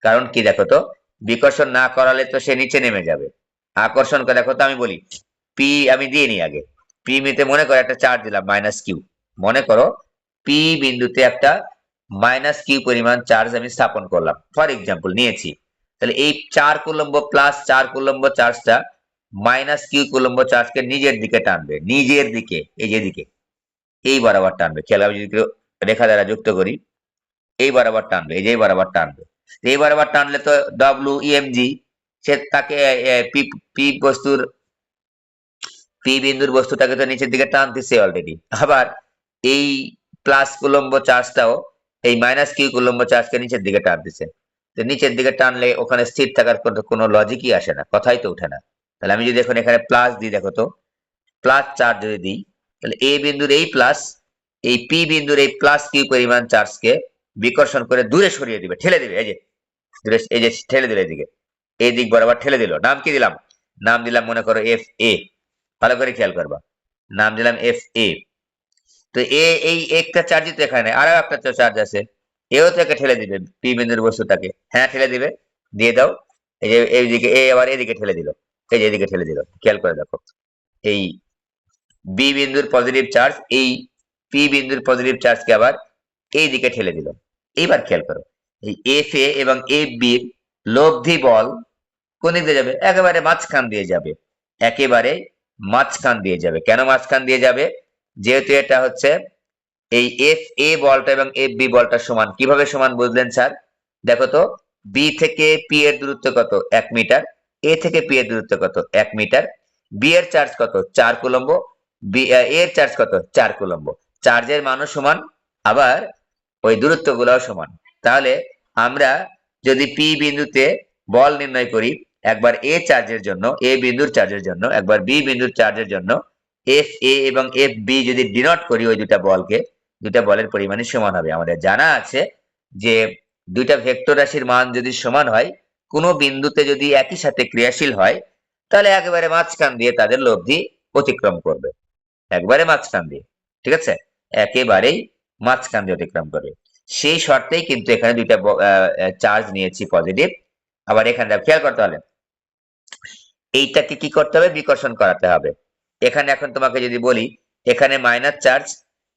কারণ কি দেখো তো, বিকর্ষণ না করালে তো সে নিচে নেমে যাবে। আকর্ষণ করে দেখো তো, আমি বলি পি আমি দিয়ে নিই আগে। পি মিতে মনে করো একটা চার্জ দিলাম মাইনাস কিউ, মনে করো পি বিন্দুতে একটা মাইনাস কিউ পরিমাণ চার্জ আমি স্থাপন করলাম, ফর এক্সাম্পল নিয়েছি। তাহলে এই 4 কুলম্ব প্লাস 4 কুলম্ব চার্জটা মাইনাস কিউ কুলম্ব চার্জকে নিজের দিকে টানবে, নিজের দিকে, এই যে দিকে, এই বরাবর টানবে। খেয়াল, আমি যদি রেখা দ্বারা যুক্ত করি, এই বরাবর টানবে, এই যে এই বরাবর টানবে। এই বরাবর টানলে তো ডব্লিউ ইএমজি, সে তাকে পি পি বস্তুর পি বিন্দুর বস্তুটাকে তো নিচের দিকে টানতেছে অলরেডি। আবার এই প্লাস কুলম্ব চার্জটাও এই মাইনাস কিউ কুলম্ব চার্জকে নিচের দিকে টানতেছে। তো নিচের দিকে টানলে ওখানে স্থির থাকার কোনো লজিকই আসে না, কথাই তো ওঠে না। তাহলে আমি যদি এখন এখানে প্লাস দিই, দেখো তো প্লাস চার্জ যদি দিই, তাহলে এ বিন্দুর এই প্লাস, এই পি বিন্দুর এই প্লাস কিউ পরিমাণ চার্জকে বিকর্ষণ করে দূরে সরিয়ে দিবে, ঠেলে দিবে, এই যে দূরে, এই যে ঠেলে দিল এদিকে, এই দিক বরাবর ঠেলে দিল। নাম কি দিলাম? নাম দিলাম মনে করো এফ এ। ভালো করে খেয়াল করবা, নাম দিলাম এফ এ। তো এই একটা চার্জই তো এখানে, আরো একটা চার্জ আছে, এও থেকে ঠেলে দিবে পি বিন্দুর বস্তুটাকে, হ্যাঁ ঠেলে দিবে, দিয়ে দাও। এই যে এইদিকে এ আবার এদিকে ঠেলে দিল, এই যে এদিকে ঠেলে দিল। খেয়াল করে দেখো, এই বি বিন্দুর পজিটিভ চার্জ এই পি বিন্দুর পজিটিভ চার্জকে আবার এই দিকে ঠেলে দিল। এইবার খেয়াল করো, এই এফ এ এবং এফ বি এর লব্ধি বল কোন দিক দিয়ে যাবে? একেবারে মাঝখান দিয়ে যাবে, একেবারে মাঝখান দিয়ে যাবে। কেন মাঝখান দিয়ে যাবে? যেহেতু এটা হচ্ছে এই এফ এ বলটা এবং এফ বি বলটা সমান। কিভাবে সমান বুঝলেন স্যার? দেখো তো, বি থেকে পি এর দূরত্ব কত? 1 মিটার। এ থেকে পি এর দূরত্ব কত? 1 মিটার। বি এর চার্জ কত? 4 কুলম্ব। বি এর চার্জ কত? 4 কুলম্ব। চার্জের মানও সমান, আবার ওই দূরত্ব গুলাও সমান। তাহলে আমরা যদি পি বিন্দুতে বল নির্ণয় করি, একবার এ চার্জের জন্য, এ বিন্দুর চার্জের জন্য, একবার বি বিন্দুর চার্জের জন্য, এফ এ এবং এফ বি যদি ডিনোট করি ওই দুটা বলকে, দুটা বলের পরিমাণই সমান হবে। আমাদের জানা আছে যে দুইটা ভেক্টর রাশির মান যদি সমান হয়, কোনো বিন্দুতে যদি একই সাথে ক্রিয়াশীল হয়, তাহলে একেবারে মাঝখান দিয়ে তাদের লব্ধি অতিক্রম করবে, একবারে মাঝখান দিয়ে, ঠিক আছে, একেবারেই মাঝখান দিয়ে অতিক্রম করবে। সেই শর্তেই কিন্তু এখানে দুইটা চার্জ নিয়েছি পজিটিভ। আবার এখানে খেয়াল করতে হবে, এইটাকে কি করতে হবে? বিকর্ষণ করাতে হবে। এখানে এখন তোমাকে যদি বলি এখানে মাইনাস চার্জ,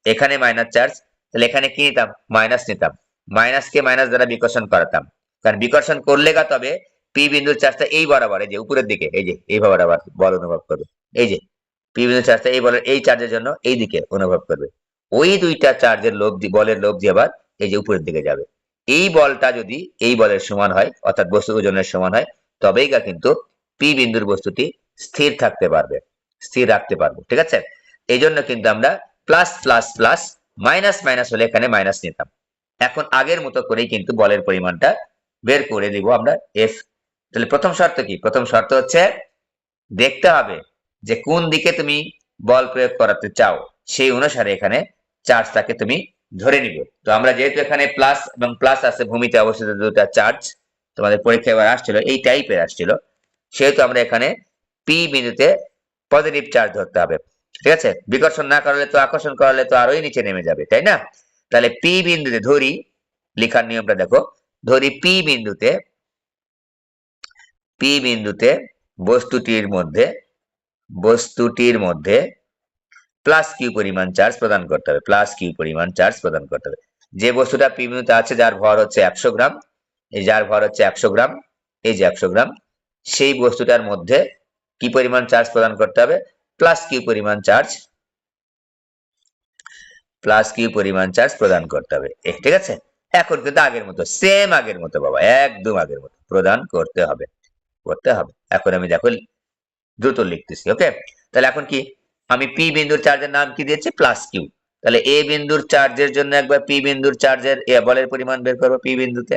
এখানে মাইনাস চার্জ, তাহলে এখানে কি নিতাম? মাইনাস নিতাম, মাইনাসকে মাইনাস দ্বারা বিকর্ষণ করাতাম। কারণ বিকর্ষণ করলে গা তবে পি বিন্দুর চার্জটা এই বরাবর, এই যে উপরের দিকে, এই যে এই বরাবর বল অনুভব করবে। এই যে পি বিন্দুর চার্জটা এই বলের এই চার্জের জন্য এই দিকে অনুভব করবে। ওই দুইটা চার্জের লব্ধি, বলের লব্ধি আবার এই যে উপরের দিকে যাবে। এই বলটা যদি এই বলের সমান হয় অর্থাৎ বস্তুর ওজনের সমান হয় তবেই কিন্তু পি বিন্দুর বস্তুটি স্থির থাকতে পারবে, স্থির রাখতে পারবো। ঠিক আছে, এই জন্য কিন্তু আমরা plus plus plus minus minus হলে এখানে মাইনাস নিতাম। এখন আগের মতো করেই কিন্তু বলের পরিমাণটা বের করে দিব আমরা এফ। তাহলে প্রথম শর্ত কি? প্রথম শর্ত হচ্ছে দেখতে হবে যে কোন দিকে তুমি বল প্রয়োগ করাতে চাও, সেই অনুসারে এখানে চার্জটাকে তুমি ধরে নিবে। তো আমরা যেহেতু এখানে প্লাস এবং প্লাস আছে, ভূমিতে অবস্থিত দুটো চার্জ তোমাদের পরীক্ষা এবার আসছিল এই টাইপের আসছিল, সেহেতু আমরা এখানে পি বিন্দুতে পজিটিভ চার্জ ধরতে হবে। ঠিক আছে, বিকর্ষণ না করলে তো, আকর্ষণ করলে তো আরোই নিচে নেমে যাবে, তাই না? তাহলে পি বিন্দুতে ধরি, লেখার নিয়মটা দেখো, ধরি পি বিন্দুতে, পি বিন্দুতে বস্তুটির মধ্যে প্লাস কিউ পরিমাণ চার্জ প্রদান করতে হবে, প্লাস কিউ পরিমাণ চার্জ প্রদান করতে হবে। যে বস্তুটা পি বিন্দুতে আছে যার ভর হচ্ছে 100 গ্রাম, এই যার ভর হচ্ছে 100 গ্রাম, এই যে 100 গ্রাম, সেই বস্তুটার মধ্যে কি পরিমাণ চার্জ প্রদান করতে হবে? প্লাস কিউ পরিমাণ চার্জ, প্লাস কিউ পরিমাণ চার্জ প্রদান করতে হবে। ঠিক আছে, এখন কিন্তু আগের মতো, সেম আগের মতো বাবা, একদম আগের মতো প্রদান করতে হবে, করতে হবে। এখন আমি দেখো দ্রুত লিখতেছি। ওকে, তাহলে এখন কি আমি পি বিন্দুর চার্জের নাম কি দিয়েছি? Plus Q. তাহলে এ বিন্দুর চার্জের জন্য একবার পি বিন্দুর চার্জের বলের পরিমাণ বের করবো পি বিন্দুতে,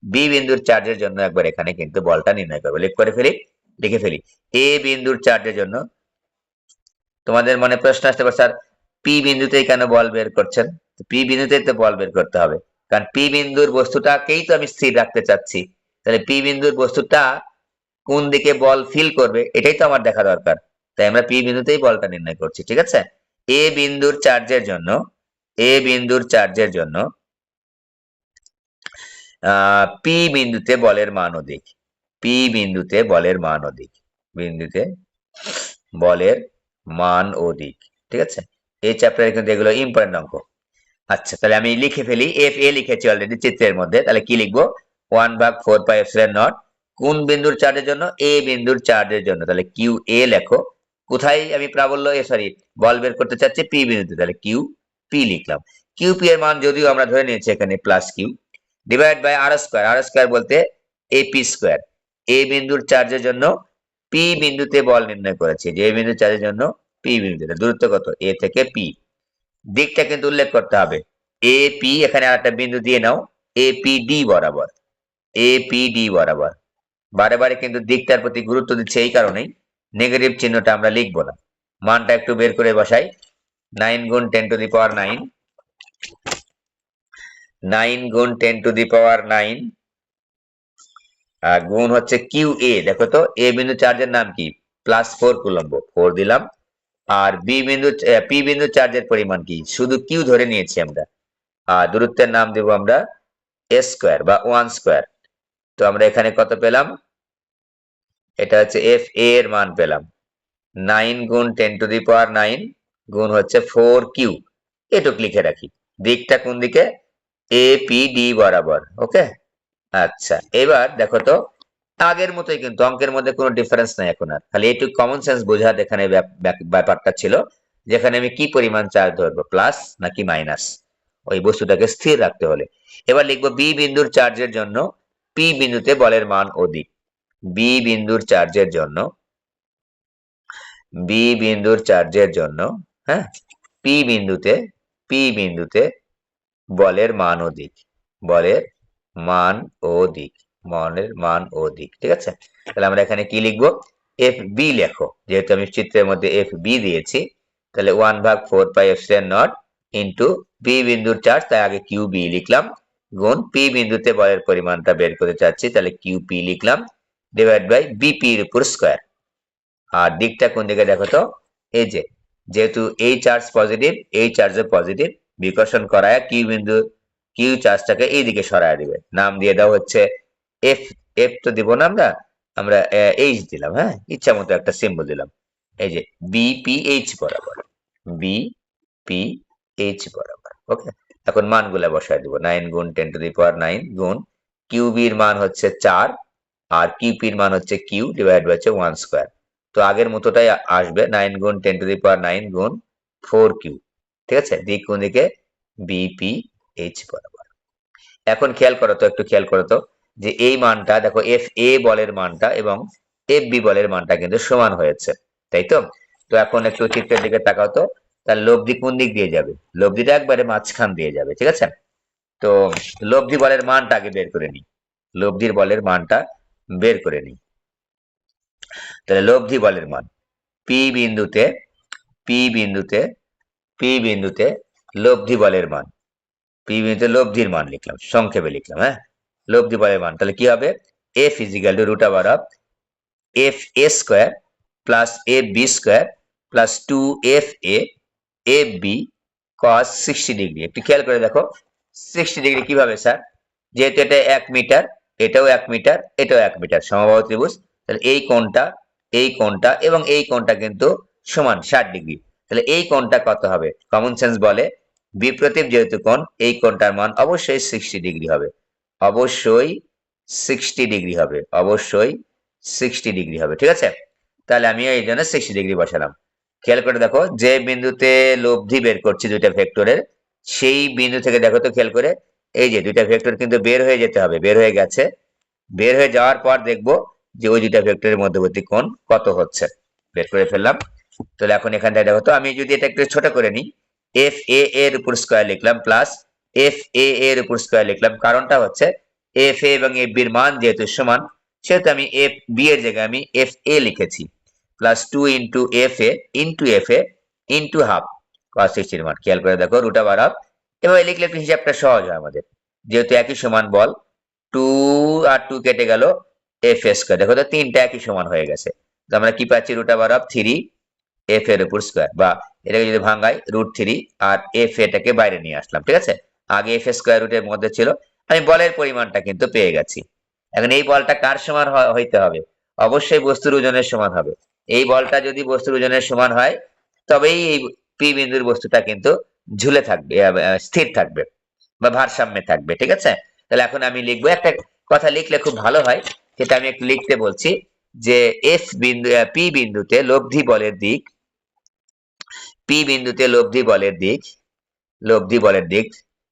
বি বিন্দুর চার্জের জন্য একবার এখানে কিন্তু বলটা নির্ণয় করবো। লিখে ফেলি এ বিন্দুর চার্জের জন্য। তোমাদের মনে প্রশ্ন আসতে পারে, স্যার পি বিন্দুতেই কেন বল বের করছেন? পি বিন্দুতেই তো বল বের করতে হবে, কারণ পি বিন্দুর বস্তুটাকেই তো আমি স্থির রাখতে চাচ্ছি। তাহলে পি বিন্দুর বস্তুটা কোন দিকে বল ফিল করবে এটাই তো আমার দেখা দরকার, তাই আমরা পি বিন্দুতেই বলটা নির্ণয় করছি। ঠিক আছে, এ বিন্দুর চার্জের জন্য, এ বিন্দুর চার্জের জন্য পি বিন্দুতে বলের মান অধিক, পি বিন্দুতে বলের মান অধিক, বিন্দুতে বলের মান অধিক। ঠিক আছে, এই চ্যাপ্টারে কিন্তু এগুলো ইম্পর্টেন্ট অঙ্ক। আচ্ছা, তাহলে আমি লিখে ফেলি, এফ এ লিখেছি অলরেডি চিত্রের মধ্যে। তাহলে কি লিখবো? 1/4πε0 কোন বিন্দুর চার্জের জন্য? এ বিন্দুর চার্জের জন্য। তাহলে কিউ এ লেখো। কোথায় আমি প্রাবল্য সরি বল বের করতে চাচ্ছি? পি বিন্দুতে, তাহলে কিউ পি লিখলাম। কিউ পি এর মান যদিও আমরা ধরে নিয়েছি এখানে plus Q, divide by R square, R square বলতে এপি স্কয়ার। এ বিন্দুর চার্জের জন্য পি বিন্দুতে বল নির্ণয় করেছি, যে বিন্দুর চার্জের জন্য পি বিন্দুতে। দূরত্ব কত? এ থেকে পি। দিকটা কিন্তু উল্লেখ করতে হবে, এ পি, এখানে আরেকটা বিন্দু দিয়ে নাও, এ পি ডি বরাবর, এ পি ডি বরাবর। বারে বারে কিন্তু দিকটার প্রতি গুরুত্ব দিচ্ছে, এই কারণেই নেগেটিভ চিহ্নটা আমরা লিখবো না। মানটা একটু বের করে বসাই। 9 গুণ 10⁹9, 9 গুণ 10⁹9 গুণ হচ্ছে কিউ এ। দেখো তো এ বিন্দু চার্জের নাম কি? +4 কুলম্ব, 4 দিলাম। আর বি বিন্দু, পি বিন্দু চার্জের পরিমাণ কি? শুধু কিউ ধরে নিয়েছি আমরা। আর দূরত্বের নাম দেব আমরা এ স্কয়ার বা 1 স্কয়ার। তো আমরা এখানে কত পেলাম? এটা হচ্ছে এফ এ এর মান পেলাম 9 গুণ 10⁹9 গুণ হচ্ছে 4 কিউ। এটুক লিখে রাখি। দিকটা কোন দিকে? এ পি ডি বরাবর। ওকে, আচ্ছা এবার দেখো তো আগের মতোই কিন্তু অঙ্কের মধ্যে কোনো ডিফারেন্স নাই এখন আর, খালি একটু কমন সেন্স বোঝার এখানে ব্যাপারটা ছিল, যেখানে আমি কি পরিমাণ চার্জ ধরবো, প্লাস নাকি মাইনাস, ওই বস্তুটাকে স্থির রাখতে হলে। এবার লিখবো বি বিন্দুর চার্জের জন্য পি বিন্দুতে বলের মান অধিক, বি বিন্দুর চার্জের জন্য, বি বিন্দুর চার্জের জন্য, হ্যাঁ, পি বিন্দুতে, পি বিন্দুতে বলের মান অধিক, বলের মান অধিক, বলের মান অধিক। ঠিক আছে, তাহলে আমরা এখানে কি লিখবো? এফ বি লেখো, যেহেতু আমি চিত্রের মধ্যে এফ বি দিয়েছি। তাহলে 1/4πε0 ইন্টু বি বিন্দুর চার্জ, তাই আগে কিউ বি লিখলাম, গুণ পি বিন্দুতে বলের পরিমাণটা বের করতে চাচ্ছি, তাহলে কিউ পি লিখলাম, ডিভাইড বাই বিপি এর উপর স্কয়ার। আর দিকটা কোন দিকে দেখো তো? এই যে, যেহেতু এই চার্জ পজিটিভ, এই চার্জে পজিটিভ, বিকর্ষণ করায় কিউ বিন্দু, কিউ চার্জটাকে এইদিকে সরায় দিবে। নাম দিয়ে দাও হচ্ছে এফ, এফ তো দিব না আমরা, আমরা এইচ দিলাম, হ্যাঁ, ইচ্ছা মতো একটা সিম্বল দিলাম, এই যে বিপিএইচ বরাবর, বিপিএইচ বরাবর। ওকে, এখন মানগুলা বসায় দিব। 9 গুণ 10⁹9 গুণ কিউবির মান হচ্ছে 4, আর কিউপির মান হচ্ছে কিউ, ডিভাইড বাই 1 স্কয়ার। তো আগের মতোটাই আসবে, 9 গুণ 10⁹9 গুণ 4 কিউ। ঠিক আছে, দিক কোন দিকে? বিপিএইচ বরাবর। এখন খেয়াল করো তো, একটু খেয়াল করো তো, যে এই মানটা দেখো এফ এ বলের মানটা এবং এফ বি বলের মানটা কিন্তু সমান হয়েছে, তাই তো? তো এখন একটু চিত্রের দিকে তাকাও তো, তার লব্ধি কোন দিক দিয়ে যাবে? লব্ধিটা একবারে মাঝখান দিয়ে যাবে, ঠিক আছে? তো লব্ধি বলের মানটা আগে বের করে নিই, লব্ধির বলের মানটা বের করে নিই। তাহলে লব্ধি বলের মান পি বিন্দুতে, পি বিন্দুতে, পি বিন্দুতে লব্ধি বলের মান, পি বিন্দুতে লব্ধির মান লিখলাম, সংক্ষেপে লিখলাম, হ্যাঁ, লব্ধি বলের মান তাহলে কি হবে? F equal to root over of F A square plus F B square plus 2fa F B cos 60 degree. একটু খেয়াল করে দেখো 60 ডিগ্রি কিভাবে স্যার? যেহেতু এটা 1 মিটার, এটাও 1 মিটার, এটাও 1 মিটার, সমবাহু ত্রিভুজ, তাহলে এই কোণটা, এই কোণটা এবং এই কোণটা কিন্তু সমান 60 ডিগ্রি। তাহলে এই কোণটা কত হবে? কমন সেন্স বলে বিপ্রতীপ যেহেতু কোণ, এই কোণটার মান অবশ্যই 60 ডিগ্রি হবে, অবশ্যই 60 ডিগ্রি হবে, অবশ্যই 60 ডিগ্রি হবে, ঠিক আছে? তাহলে আমি এই জন্য 60 ডিগ্রি বসালাম। খেয়াল করে দেখো যে বিন্দুতে লব্ধি বের করছি দুইটা ভেক্টরের, সেই বিন্দু থেকে দেখো তো খেয়াল করে, এই যে দুইটা ভেক্টর কিন্তু বের হয়ে যেতে হবে, বের হয়ে গেছে, বের হয়ে যাওয়ার পর দেখবো যে ওই দুইটা ভেক্টরের মধ্যবর্তী কোণ কত হচ্ছে, বের করে ফেললাম। তাহলে এখন এখান থেকে দেখো তো, আমি যদি এটা একটু ছোট করে নিই, এফ এ এর উপর স্কয়ার লিখলাম প্লাস এফ এ এর উপর স্কয়ার লিখলাম, কারণটা হচ্ছে এফ এ এবং এফ বির মান যেহেতু সমান, সেহেতু আমি এফ বি এর জায়গায় আমি এফ এ লিখেছি, প্লাস 2 ইন্টু এফ এ ইন্টু হাফ cos 60 মান। খেয়াল করে দেখো রুট ওভার হাফ, এভাবে লিখলে একটু হিসাবটা সহজ হয় আমাদের, যেহেতু একই সমান বল, 2 আর 2 কেটে গেল, এফ এ স্কয়ার, দেখো তো তিনটা একই সমান হয়ে গেছে। তো আমরা কি পাচ্ছি? রুট ওভার হাফ 3 এফ এর উপর স্কয়ার, বা এটাকে যদি ভাঙাই √3 আর এফ এটাকে বাইরে নিয়ে আসলাম, ঠিক আছে? আগে এফ স্কয়ার রুটের মধ্যে ছিল, আমি বলের পরিমাণটা কিন্তু পেয়ে গেছি। এখন এই বলটা কার সমান হইতে হবে? অবশ্যই বস্তুর ওজনের সমান হবে। এই বলটা যদি বস্তুর ওজনের সমান হয়, তবেই এই পি বিন্দুর বস্তুটা কিন্তু ঝুলে থাকবে, স্থির থাকবে বা ভারসাম্যে থাকবে, ঠিক আছে? তাহলে এখন আমি লিখবো, একটা কথা লিখলে খুব ভালো হয়, সেটা আমি একটু লিখতে বলছি, যে এফ বিন্দু, পি বিন্দুতে লব্ধি বলের দিক, পি বিন্দুতে লব্ধি বলের দিক, লব্ধি বলের দিক,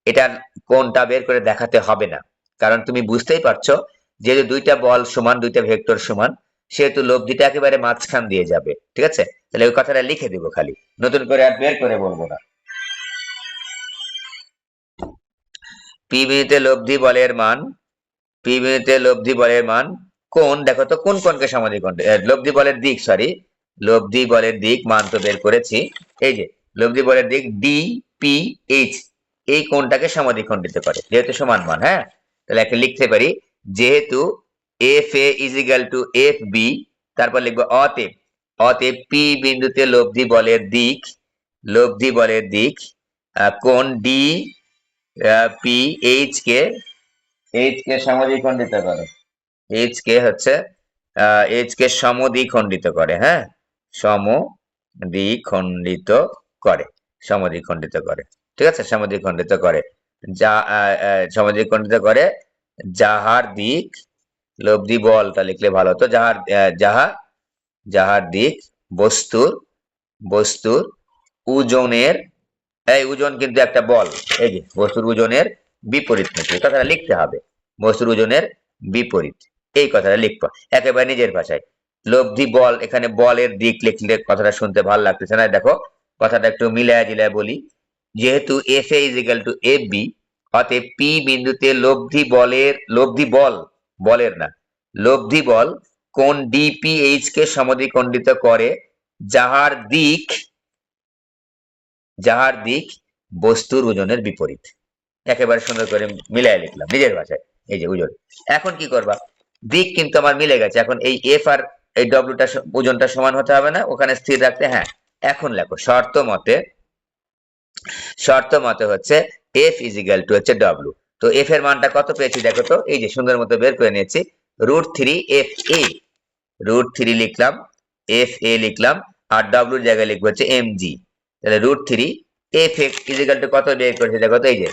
এটার কোণটা বের করে দেখাতে হবে না, কারণ তুমি বুঝতেই পারছো যেহেতু দুইটা বল সমান, দুইটা ভেক্টর সমান, সেহেতু লব্ধিটা একেবারে মাঝখান দিয়ে যাবে, ঠিক আছে? তাহলে ওই কথাটা লিখে দিব, খালি নতুন করে আর বের করে বলবো না। পি বিন্দুতে লব্ধি বলের মান, পি বিন্দুতে লব্ধি বলের মান, কোণ দেখো তো কোন কোণকে সমাধিখণ্ড, লব্ধি বলের দিক, সরি, লব্ধি বলের দিক মান তো বের করেছি, এই যে লব্ধি বলের দিক ডি পি এইচ, এই কোণটাকে সমাধিখণ্ডিত করে, যেহেতু সমান মান, হ্যাঁ? তাহলে একটা লিখতে পারি, যেহেতু F A is equal to F B, তারপর লিখবো অতএব, অতএব পি বিন্দুতে লব্ধি বলের দিক, লব্ধি বলের দিক কোণ ডি পি এইচ কে সমদ্বিখণ্ডিত করে, এইচ কে হচ্ছে এইচ কে সমদ্বিখণ্ডিত করে, হ্যাঁ, সমদ্বিখণ্ডিত করে, সমদ্বিখণ্ডিত করে, ঠিক আছে? সমদ্বিখণ্ডিত করে, যা সমদ্বিখণ্ডিত করে, যাহার দিক, লব্ধি বলটা লিখলে ভালো হতো, যাহার যাহার দিক বস্তুর, বস্তুর ওজনের, এই ওজন কিন্তু একটা বল, এই যে বস্তুর ওজনের বিপরীত মুখী, কথাটা লিখতে হবে, বস্তুর ওজনের বিপরীত, এই কথাটা লিখবো একেবারে নিজের ভাষায়। লব্ধি বল, এখানে বলের দিক লিখলে কথাটা শুনতে ভালো লাগতেছে না, দেখো কথাটা একটু মিলায়া জিলায় বলি, যেহেতু F A is equal to F B, অতএব পি বিন্দুতে লব্ধি বলের, লব্ধি বল, বলের না, লব্ধি বল কোণ ডিপিএইচ কে সমদ্বিখণ্ডিত করে, যাহার দিক, যাহার দিক বস্তুর ওজনের বিপরীত, একেবারে সুন্দর করে মিলাই লিখলাম নিজের ভাষায়, এই যে ওজন। এখন কি করবা? দিক কিন্তু আমার মিলে গেছে, এখন এই এফ আর এই ডব্লিউটা ওজনটা সমান হতে হবে না, ওখানে স্থির রাখতে, হ্যাঁ। এখন লেখো শর্ত মতে, শর্ত মতে হচ্ছে এফ ইজ ইকুয়াল টু হচ্ছে ডব্লিউ। তো এফ এর মানটা কত পেয়েছি দেখো তো, এই যে সুন্দর মতো বের করে নিয়েছি, √3 এফ এ, √3 লিখলাম, এফ এ লিখলাম, আর ডব্লিউর জায়গায় লিখবো হচ্ছে এম জি। তাহলে √3 F X is equal to কত বের করেছে দেখো তো, এই যে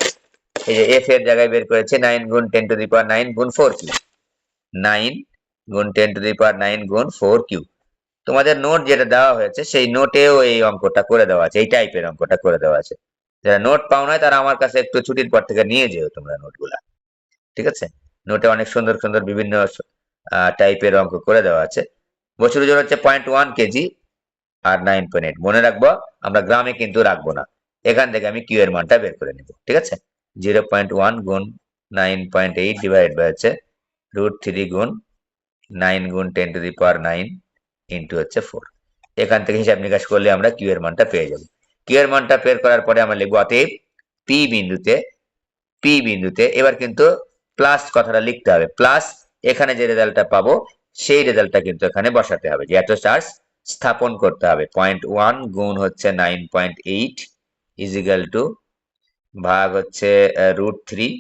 এফ এর জায়গায় বের করেছে 9 গুণ 10 টু দি পাওয়ার 9 গুণ 4 কিউ, 9 গুণ 10 টু দি পাওয়ার 9 গুণ 4 কিউ। তোমাদের নোট যেটা দেওয়া হয়েছে সেই নোটেও এই অঙ্কটা করে দেওয়া আছে, এই টাইপের অঙ্কটা করে দেওয়া আছে। যারা নোট পাও নাই তারা আমার কাছে একটু ছুটির পর থেকে নিয়ে যেও তোমরা নোটগুলা। ঠিক আছে, নোটে অনেক সুন্দর সুন্দর বিভিন্ন টাইপের অঙ্ক করে দেওয়া আছে। বস্তুর ওজন হচ্ছে 0.1 কেজি আর 9.8, মনে রাখবো আমরা গ্রামে কিন্তু রাখবো না, এখান থেকে আমি কিউ এর মানটা বের করে নিব। ঠিক আছে, 0.1 গুণ 9.8 ডিভাইড বাই হচ্ছে √3 গুণ 9 গুণ 10⁹9 ইন্টু হচ্ছে 4। এখান থেকে হিসাব নিকাশ করলে আমরা কিউ এর মানটা পেয়ে যাব। কিউ এর মানটা বের করার পরে আমরা লিখবো অতএব পি বিন্দুতে এবার কিন্তু প্লাস কথাটা লিখতে হবে, প্লাস এখানে যে রেজাল্টটা পাবো সেই রেজাল্টটা কিন্তু এখানে বসাতে হবে, যে এত চার্জ স্থাপন করতে হবে। 0.1 গুণ হচ্ছে 9.8 ইজিক্যাল টু ভাগ হচ্ছে √3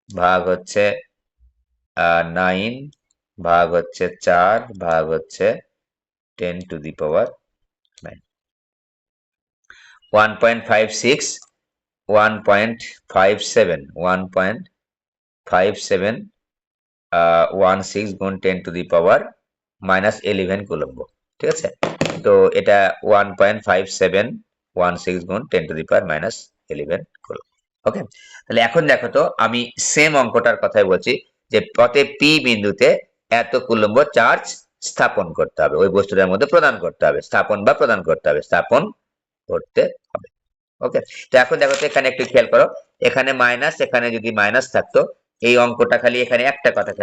ভাগ হচ্ছে 9 ভাগ হচ্ছে 4 ভাগ হচ্ছে 10⁹9। 1.56 1.57 16 গুণ 10⁻11 কুলম্ব। ঠিক আছে, তো এটা 1.5716 গুণ 10⁻11 কুলম্ব। ওকে, তাহলে এখন দেখো তো আমি সেম অঙ্কটার কথাই বলছি, যে পথে পি বিন্দুতে এত কুলম্ব চার্জ স্থাপন করতে হবে, ওই বস্তুটার মধ্যে প্রদান করতে হবে, স্থাপন বা প্রদান করতে হবে, স্থাপন করতে হবে। ওকে, তো এখন দেখো তো এখানে একটু খেয়াল করো, এখানে মাইনাস, এখানে যদি মাইনাস থাকতো এই অঙ্কটা খালি এখানে একটা কথা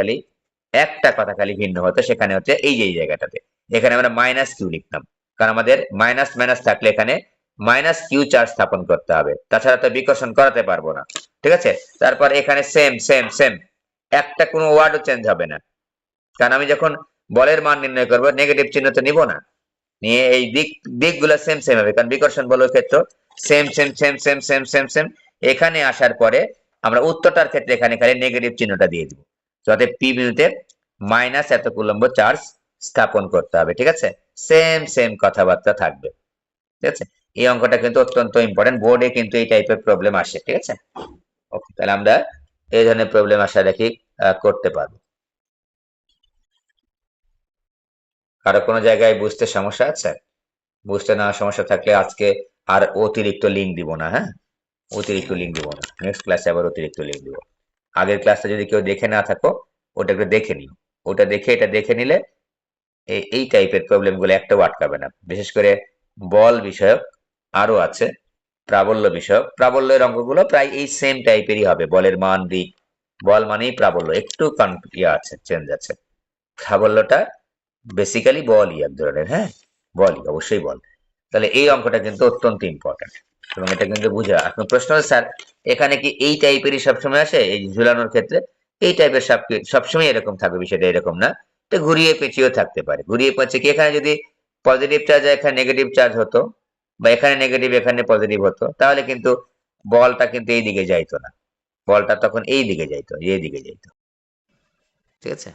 খালি ভিন্ন হতো, সেখানে হচ্ছে এই যে এই জায়গাটাতে এখানে আমরা মাইনাস কিউ লিখতাম, কারণ আমাদের মাইনাস মাইনাস থাকলে এখানে মাইনাস কিউ চার্জ স্থাপন করতে হবে, তাছাড়া তো বিকর্ষণ করাতে পারবো না। ঠিক আছে, তারপর এখানে সেম সেম সেম, একটা কোনো ওয়ার্ডও চেঞ্জ হবে না, কারণ আমি যখন বলের মান নির্ণয় করবো নেগেটিভ চিহ্ন তো নিব না, নিয়ে এই দিকগুলো সেম সেম হবে, কারণ বিকর্ষণ বলের ক্ষেত্রে same same same same same same same. এখানে আসার পরে আমরা উত্তরটার ক্ষেত্রে এখানে খালি নেগেটিভ চিহ্নটা দিয়ে দিব, যাতে পি বিন্দুতে মাইনাস এত কুলম্ব চার্জ স্থাপন করতে হবে। ঠিক আছে, সেম সেম কথাবার্তা থাকবে। ঠিক আছে, এই অঙ্কটা কিন্তু অত্যন্ত ইম্পর্টেন্ট, বোর্ডে কিন্তু এই টাইপের প্রবলেম আসে। ঠিক আছে, ওকে, তাহলে আমরা এই ধরনের প্রবলেম আশা রাখি করতে পারবো। কারো কোনো জায়গায় বুঝতে সমস্যা আছে? বুঝতে না সমস্যা থাকলে আজকে আর অতিরিক্ত লিঙ্ক দিব না, হ্যাঁ, অতিরিক্ত লিঙ্ক দিব না, নেক্সট ক্লাসে আবার অতিরিক্ত লিঙ্ক দিব। আগের ক্লাসটা যদি কেউ দেখে না থাকো ওটা একটু দেখে নিও, ওটা দেখে এটা দেখে নিলে এই টাইপের প্রবলেম গুলো একটাও আটকাবে না। বিশেষ করে বল বিষয়ক আরো আছে, প্রাবল্য বিষয়ক, প্রাবল্যের অঙ্কগুলো প্রায় এই সেম টাইপেরই হবে, বলের মান দিক, বল মানেই প্রাবল্য, একটু আছে, চেঞ্জ আছে। প্রাবল্যটা বেসিক্যালি বলই এক ধরনের, হ্যাঁ, বলই, অবশ্যই বল। তাহলে এই অঙ্কটা কিন্তু অত্যন্ত ইম্পর্টেন্ট, এবং এটা কিন্তু বুঝা। আপনার প্রশ্ন হচ্ছে স্যার এখানে কি এই টাইপেরই সবসময় আসে, এই ঝুলানোর ক্ষেত্রে এই টাইপের সবসময় এরকম থাকবে, বিষয়টা এরকম না, তো ঘুরিয়ে পেঁচিয়েও থাকতে পারে। ঘুরিয়ে পেঁচিয়ে কি এখানে যদি পজিটিভ চার্জ এখানে নেগেটিভ চার্জ হতো, বা এখানে নেগেটিভ এখানে পজিটিভ হতো, তাহলে কিন্তু বলটা কিন্তু এই দিকে যাইতো না, বলটা তখন এই দিকে যাইতো, এই দিকে যাইতো। ঠিক আছে।